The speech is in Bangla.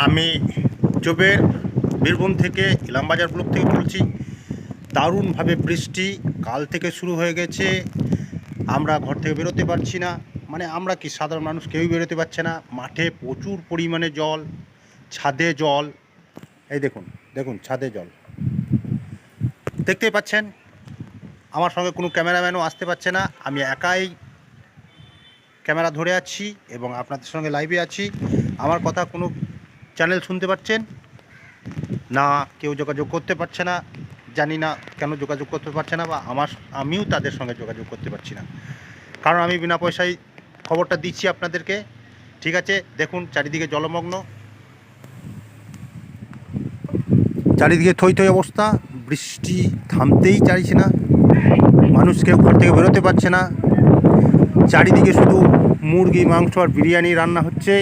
আমি জোবের বীরভূম থেকে ইলামবাজার ব্লক থেকে বলছি। দারুণভাবে বৃষ্টি কাল থেকে শুরু হয়ে গেছে। আমরা ঘর থেকে বেরোতে পারছি না, মানে আমরা কি সাধারণ মানুষ কেউই বেরোতে পারছে না। মাঠে প্রচুর পরিমাণে জল, ছাদে জল, এই দেখুন দেখুন ছাদে জল দেখতেই পাচ্ছেন। আমার সঙ্গে কোনো ক্যামেরাম্যানও আসতে পারছে না, আমি একাই ক্যামেরা ধরে আছি এবং আপনাদের সঙ্গে লাইভে আছি। আমার কথা কোনো চ্যানেল শুনতে পাচ্ছেন না, কেউ যোগাযোগ করতে পারছে না। জানি না কেন যোগাযোগ করতে পারছে না, বা আমিও তাদের সঙ্গে যোগাযোগ করতে পারছি না, কারণ আমি বিনা পয়সায় খবরটা দিচ্ছি আপনাদেরকে। ঠিক আছে, দেখুন চারিদিকে জলমগ্ন, চারিদিকে থই থই অবস্থা, বৃষ্টি থামতেই চাইছে না, মানুষ কেউ ঘর থেকে বেরোতে পারছে না। চারিদিকে শুধু মুরগি মাংস আর বিরিয়ানি রান্না হচ্ছে।